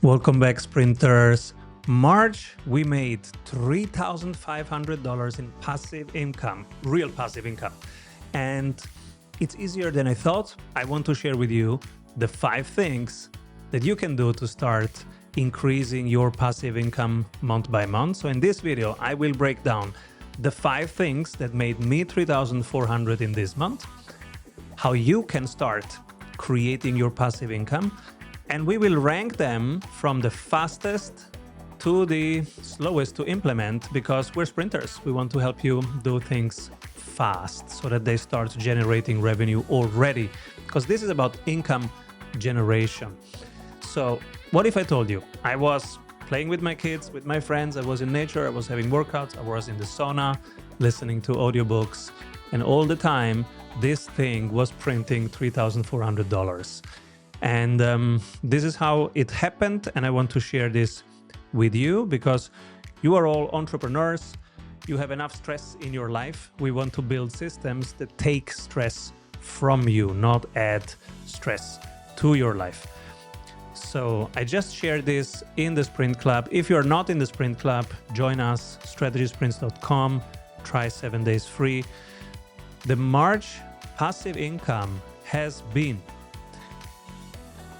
Welcome back, sprinters. March, we made $3,500 in passive income, real passive income. And it's easier than I thought. I want to share with you the 5 things that you can do to start increasing your passive income month by month. So in this video, I will break down the 5 things that made me $3,400 in this month, how you can start creating your passive income, and we will rank them from the fastest to the slowest to implement, because we're sprinters. We want to help you do things fast so that they start generating revenue already, because this is about income generation. So what if I told you I was playing with my kids, with my friends, I was in nature, I was having workouts, I was in the sauna, listening to audiobooks, and all the time this thing was printing $3,400. And this is how it happened, and I want to share this with you because you are all entrepreneurs. You have enough stress in your life. We want to build systems that take stress from you, not add stress to your life. So I just shared this in the Sprint Club. If you're not in the Sprint Club, join us, strategysprints.com, try 7 days free. The March passive income has been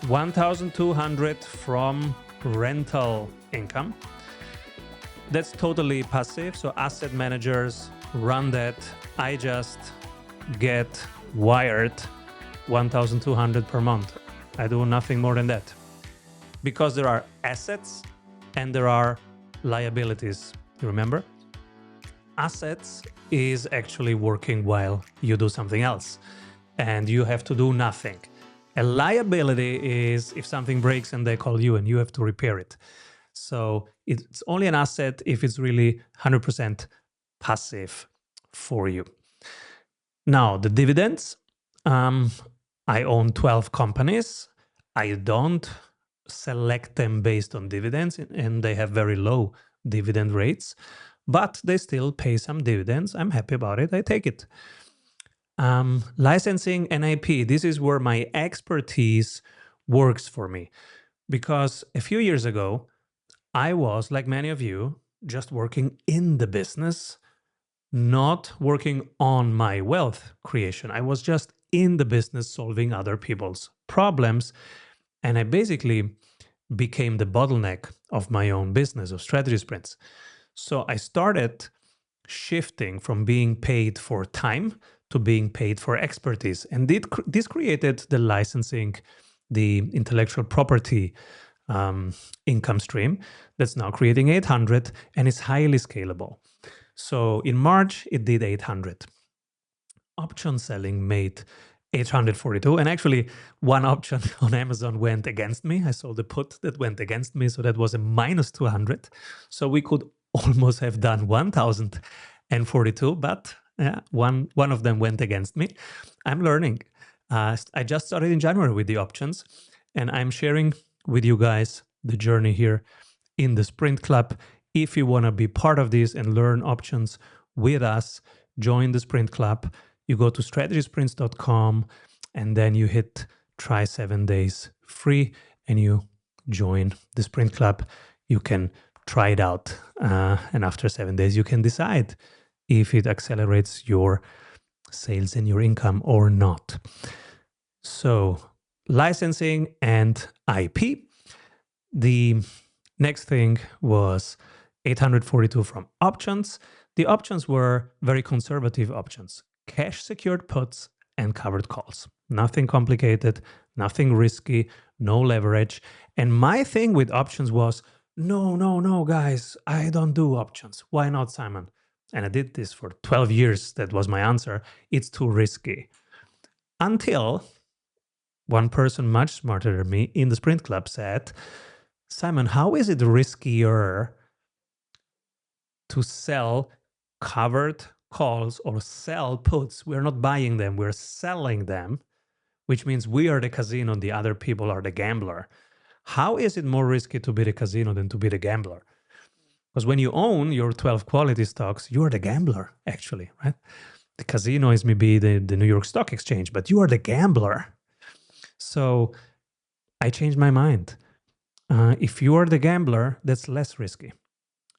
$1,200 from rental income. That's totally passive, so asset managers run that. I just get wired $1,200 per month. I do nothing more than that, because there are assets and there are liabilities. You remember? Assets is actually working while you do something else, and you have to do nothing. A liability is if something breaks and they call you and you have to repair it. So it's only an asset if it's really 100% passive for you. Now, the dividends. I own 12 companies. I don't select them based on dividends, and they have very low dividend rates, but they still pay some dividends. I'm happy about it. I take it. Licensing and IP. This is where my expertise works for me, because a few years ago, I was, like many of you, just working in the business, not working on my wealth creation. I was just in the business solving other people's problems, and I basically became the bottleneck of my own business of Strategy Sprints. So I started shifting from being paid for time to being paid for expertise. And this created the licensing, the intellectual property income stream that's now creating 800 and is highly scalable. So in March, it did 800. Option selling made 842. And actually, one option on Amazon went against me. I sold a put that went against me. So that was a minus 200. So we could almost have done 1,042, but one of them went against me. I'm learning. I just started in January with the options, and I'm sharing with you guys the journey here in the Sprint Club. If you want to be part of this and learn options with us, join the Sprint Club. You go to strategysprints.com and then you hit try 7 days free and you join the Sprint Club. You can try it out, and after 7 days you can decide if it accelerates your sales and your income or not. So licensing and IP. The next thing was 842 from options. The options were very conservative options: cash secured puts and covered calls. Nothing complicated, nothing risky, no leverage. And my thing with options was, no, guys, I don't do options. Why not, Simon? And I did this for 12 years. That was my answer. It's too risky. Until one person much smarter than me in the Sprint Club said, Simon, how is it riskier to sell covered calls or sell puts? We're not buying them, we're selling them, which means we are the casino and the other people are the gambler. How is it more risky to be the casino than to be the gambler? Because when you own your 12 quality stocks, you're the gambler, actually, right? The casino is maybe the New York Stock Exchange, but you are the gambler. So I changed my mind. If you are the gambler, that's less risky.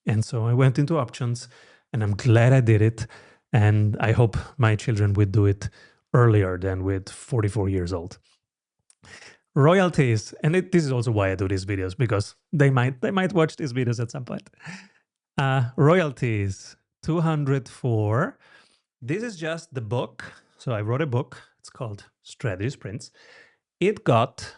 And so I went into options, and I'm glad I did it. And I hope my children would do it earlier than with 44 years old. Royalties, and this is also why I do these videos, because they might watch these videos at some point. Royalties, 204. This is just the book. So I wrote a book. It's called Strategy Sprints. It got,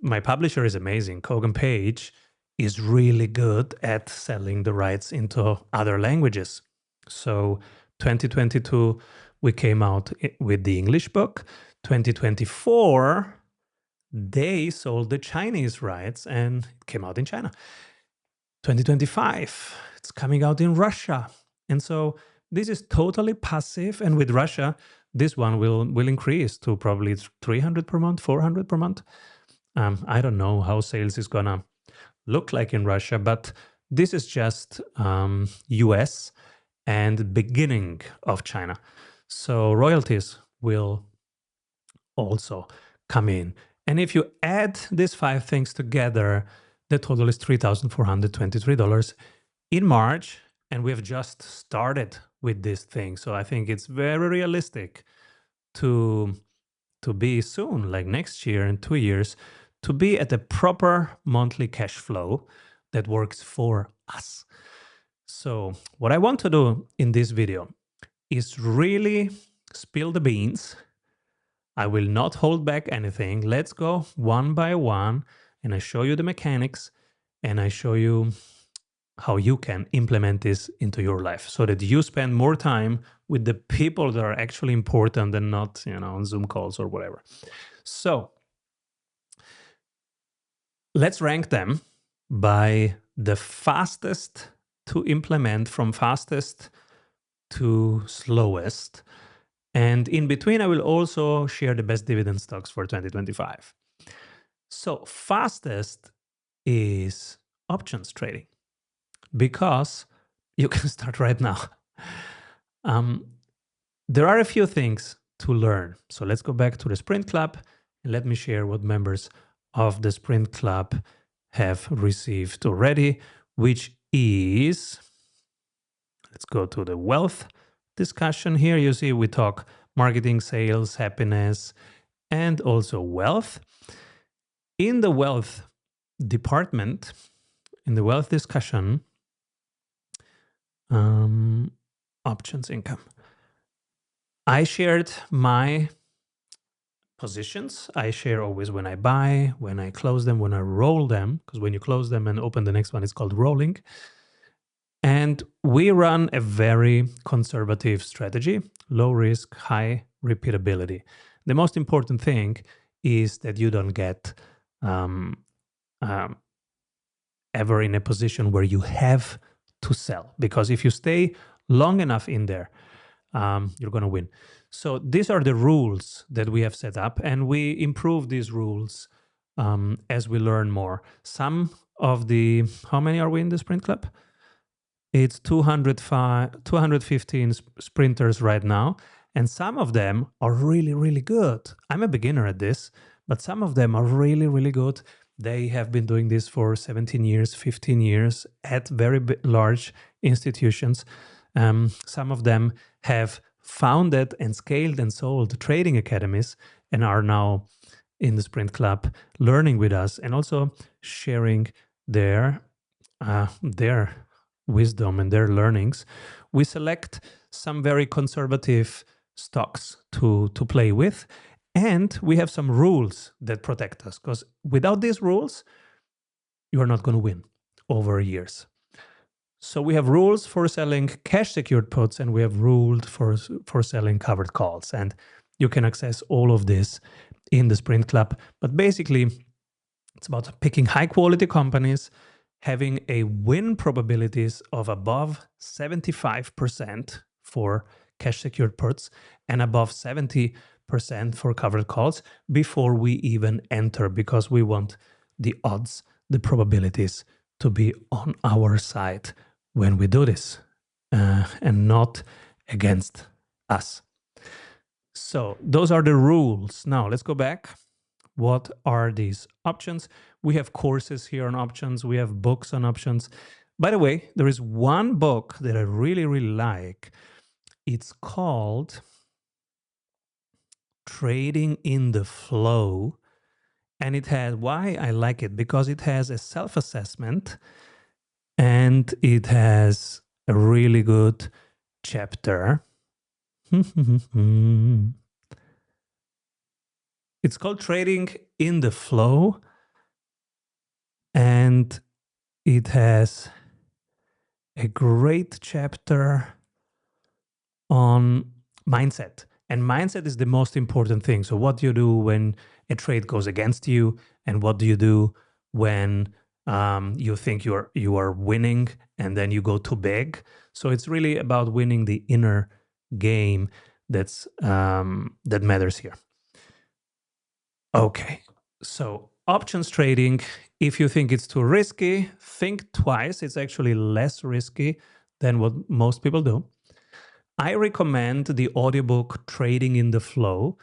my publisher is amazing. Kogan Page is really good at selling the rights into other languages. So 2022, we came out with the English book. 2024, they sold the Chinese rights and it came out in China. 2025, it's coming out in Russia. And so this is totally passive. And with Russia, this one will increase to probably 300 per month, 400 per month. I don't know how sales is gonna look like in Russia, but this is just US and beginning of China. So royalties will also come in. And if you add these 5 things together, the total is $3,423 in March. And we have just started with this thing. So I think it's very realistic to be soon, like next year and 2 years, to be at a proper monthly cash flow that works for us. So what I want to do in this video is really spill the beans. I will not hold back anything. Let's go one by one, and I show you the mechanics, and I show you how you can implement this into your life so that you spend more time with the people that are actually important and not, on Zoom calls or whatever. So let's rank them by the fastest to implement, from fastest to slowest. And in between, I will also share the best dividend stocks for 2025. So fastest is options trading, because you can start right now. There are a few things to learn. So let's go back to the Sprint Club and let me share what members of the Sprint Club have received already, which is, let's go to the wealth discussion here. You see, we talk marketing, sales, happiness, and also wealth. In the wealth department, in the wealth discussion, options income, I shared my positions. I share always when I buy, when I close them, when I roll them, because when you close them and open the next one, it's called rolling. And we run a very conservative strategy, low risk, high repeatability. The most important thing is that you don't get ever in a position where you have to sell, because if you stay long enough in there, you're going to win. So these are the rules that we have set up, and we improve these rules as we learn more. Some of the, how many are we in the Sprint Club? It's 215 sprinters right now, and some of them are really, really good. I'm a beginner at this, but some of them are really, really good. They have been doing this for 17 years, 15 years at very large institutions. Some of them have founded and scaled and sold trading academies and are now in the Sprint Club learning with us and also sharing their wisdom and their learnings. We select some very conservative stocks to play with, and we have some rules that protect us, because without these rules, you are not going to win over years. So we have rules for selling cash secured puts, and we have rules for selling covered calls, and you can access all of this in the Sprint Club. But basically, it's about picking high quality companies, having a win probabilities of above 75% for cash secured puts and above 70% for covered calls before we even enter, because we want the odds, the probabilities to be on our side when we do this and not against us. So those are the rules. Now let's go back. What are these options? We have courses here on options. We have books on options. By the way, there is one book that I really, really like. It's called Trading in the Flow. And it has, why I like it? Because it has a self-assessment and it has a really good chapter. It's called Trading in the Flow, and it has a great chapter on mindset. And mindset is the most important thing. So what do you do when a trade goes against you? And what do you do when you think you are winning and then you go too big? So it's really about winning the inner game that matters here. Okay, so options trading, if you think it's too risky, think twice. It's actually less risky than what most people do. I recommend the audiobook Trading in the Flow.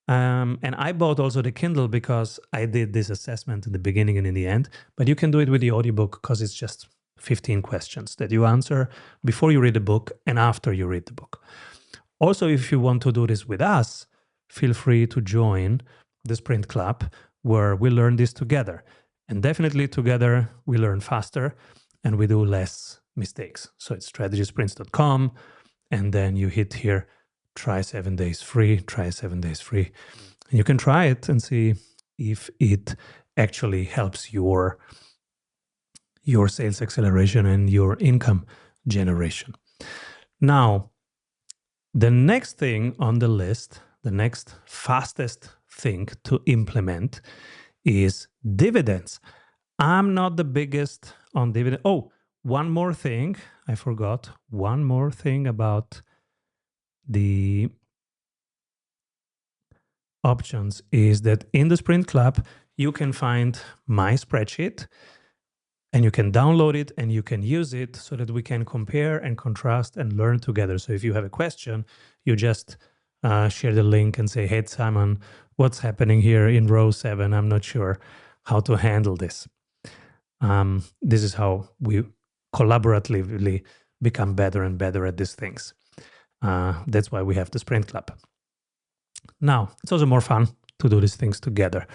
And I bought also the Kindle because I did this assessment in the beginning and in the end. But you can do it with the audiobook because it's just 15 questions that you answer before you read the book and after you read the book. Also, if you want to do this with us, feel free to join the Sprint Club where we learn this together. And definitely together we learn faster and we do less mistakes. So it's strategysprints.com. And then you hit here, try 7 days free, try 7 days free. And you can try it and see if it actually helps your sales acceleration and your income generation. Now, the next thing on the list, the next fastest thing to implement is dividends. I'm not the biggest on dividend. Oh, one more thing. I forgot one more thing about the options is that in the Sprint Club, you can find my spreadsheet and you can download it and you can use it so that we can compare and contrast and learn together. So if you have a question, you just share the link and say, hey, Simon, what's happening here in row 7? I'm not sure how to handle this. This is how we collaboratively become better and better at these things. That's why we have the Sprint Club. Now, it's also more fun to do these things together.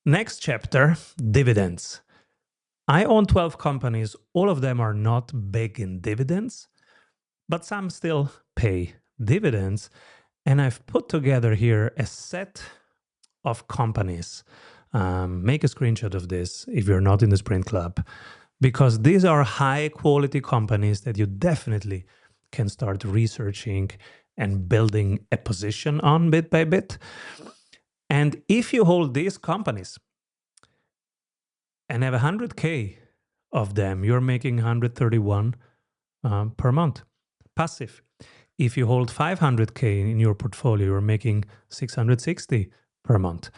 Next chapter, dividends. I own 12 companies. All of them are not big in dividends, but some still pay dividends. And I've put together here a set of companies. Make a screenshot of this if you're not in the Sprint Club, because these are high quality companies that you definitely can start researching and building a position on bit by bit. And if you hold these companies and have 100K of them, you're making 131 per month, passive. If you hold 500K in your portfolio, you're making 660 per month.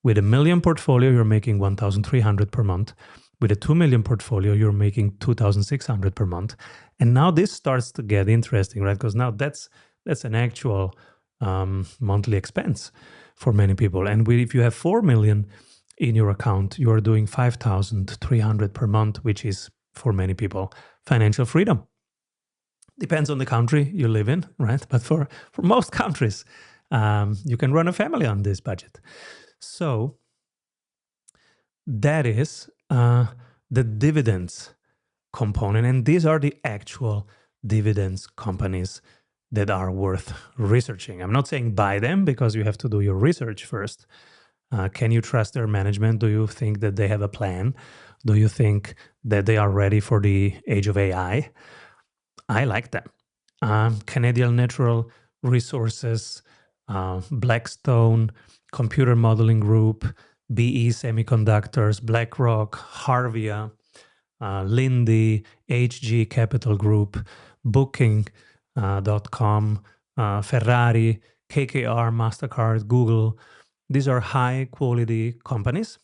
With a million portfolio, you're making 1,300 per month. With a 2 million portfolio, you're making 2,600 per month. And now this starts to get interesting, right? Because now that's an actual monthly expense for many people. And if you have 4 million in your account, you're doing 5,300 per month, which is for many people financial freedom. Depends on the country you live in, right? But for most countries, you can run a family on this budget. So that is the dividends component. And these are the actual dividends companies that are worth researching. I'm not saying buy them because you have to do your research first. Can you trust their management? Do you think that they have a plan? Do you think that they are ready for the age of AI? I like them. Canadian Natural Resources, Blackstone, Computer Modeling Group, BE Semiconductors, BlackRock, Harvia, Lindy, HG Capital Group, Booking.com, Ferrari, KKR, MasterCard, Google. These are high quality companies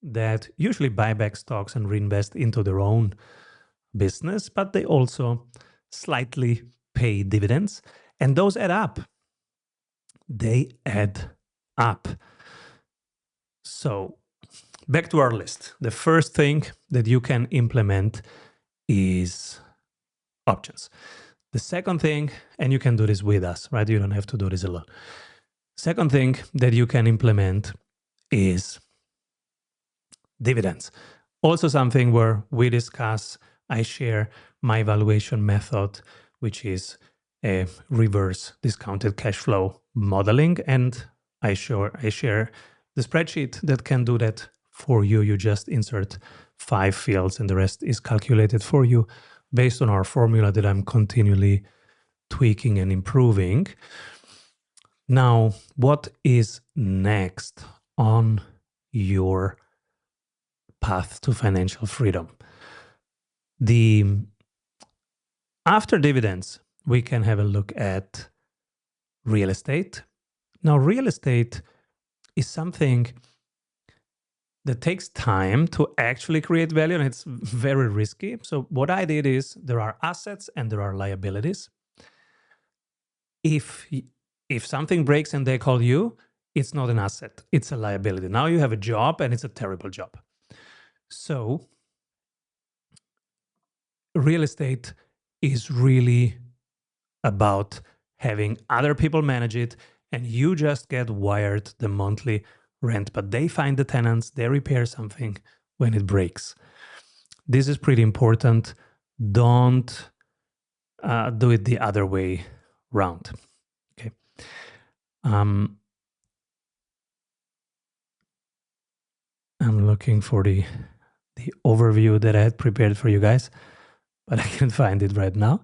that usually buy back stocks and reinvest into their own business, but they also slightly pay dividends. And those add up. They add up. So back to our list. The first thing that you can implement is options. The second thing, and you can do this with us, right? You don't have to do this alone. Second thing that you can implement is dividends. Also something where we discuss, I share my valuation method, which is a reverse discounted cash flow modeling. And I share the spreadsheet that can do that for you. You just insert 5 fields and the rest is calculated for you based on our formula that I'm continually tweaking and improving. Now, what is next on your path to financial freedom? After dividends, we can have a look at real estate. Now, real estate is something that takes time to actually create value, and it's very risky. So what I did is there are assets and there are liabilities. If something breaks and they call you, it's not an asset, it's a liability. Now you have a job and it's a terrible job. So real estate is really about having other people manage it and you just get wired the monthly rent, but they find the tenants, they repair something when it breaks. This is pretty important. Don't do it the other way round. Okay. I'm looking for the overview that I had prepared for you guys, but I can't find it right now.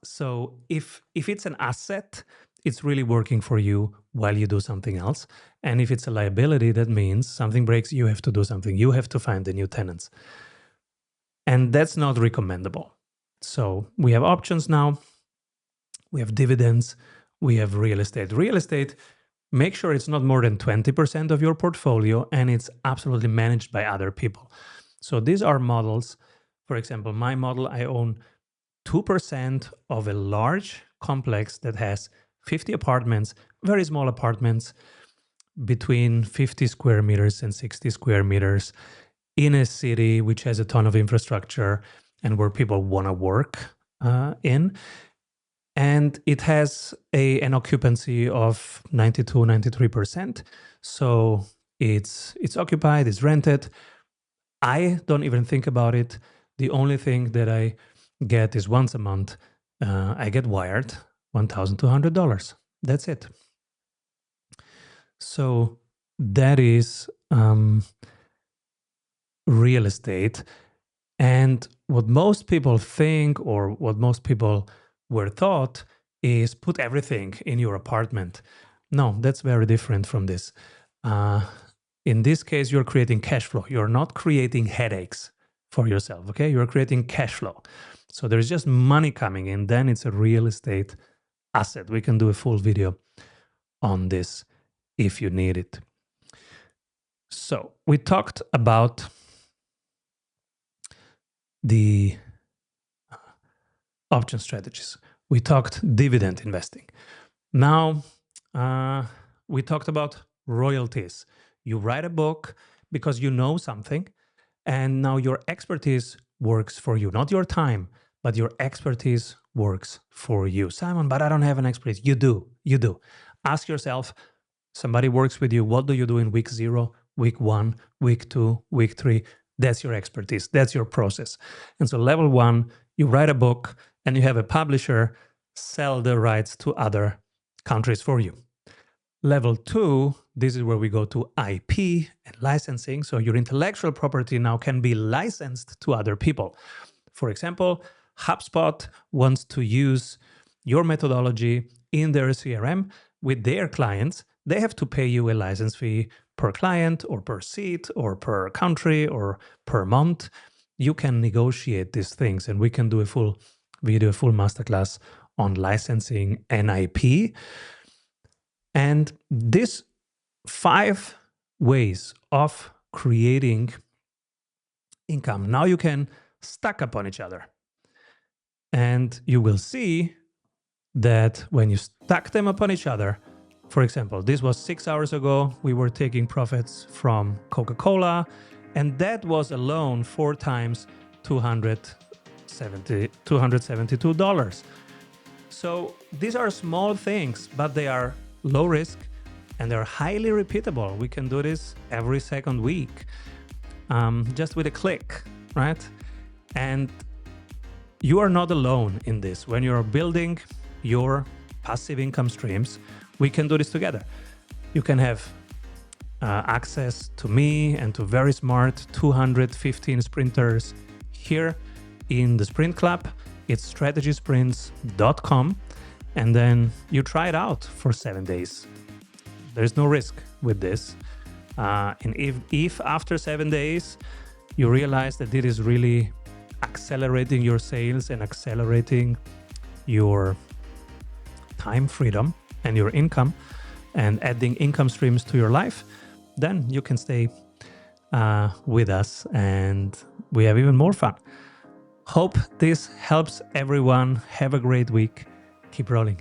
So if it's an asset, it's really working for you while you do something else. And if it's a liability, that means something breaks, you have to do something. You have to find the new tenants. And that's not recommendable. So we have options now. We have dividends. We have real estate. Real estate, make sure it's not more than 20% of your portfolio and it's absolutely managed by other people. So these are models. For example, my model, I own 2% of a large complex that has 50 apartments, very small apartments, between 50 square meters and 60 square meters in a city which has a ton of infrastructure and where people want to work in. And it has an occupancy of 92, 93%. So it's occupied, it's rented. I don't even think about it. The only thing that I get is once a month, I get wired $1,200. That's it. So that is real estate. And what most people think, or what most people were taught, is put everything in your apartment. No, that's very different from this. In this case, you're creating cash flow. You're not creating headaches for yourself, okay? You're creating cash flow. So there's just money coming in, then it's a real estate asset. We can do a full video on this if you need it. So we talked about the option strategies. We talked dividend investing. Now we talked about royalties. You write a book because you know something, and now your expertise works for you. Not your time, but your expertise works for you. Simon, but I don't have an expertise. You do. You do. Ask yourself, somebody works with you. What do you do in week 0, week 1, week 2, week 3? That's your expertise. That's your process. And so level 1, you write a book and you have a publisher sell the rights to other countries for you. Level 2, this is where we go to IP and licensing. So your intellectual property now can be licensed to other people. For example, HubSpot wants to use your methodology in their CRM with their clients. They have to pay you a license fee per client or per seat or per country or per month. You can negotiate these things, and we can do a full video, a full masterclass on licensing and IP. And these 5 ways of creating income, now you can stack upon each other. And you will see that when you stack them upon each other, For example, this was 6 hours ago. We were taking profits from Coca-Cola, and that was alone 4 times $272. So these are small things, but they are low risk and they're highly repeatable. We can do this every second week, just with a click, right? And you are not alone in this. When you're building your passive income streams, we can do this together. You can have access to me and to very smart 215 sprinters here in the Sprint Club. It's strategysprints.com, and then you try it out for 7 days. There's no risk with this. And if after 7 days you realize that it is really accelerating your sales and accelerating your time freedom and your income and adding income streams to your life, then you can stay with us and we have even more fun. Hope this helps everyone. Have a great week. Keep rolling.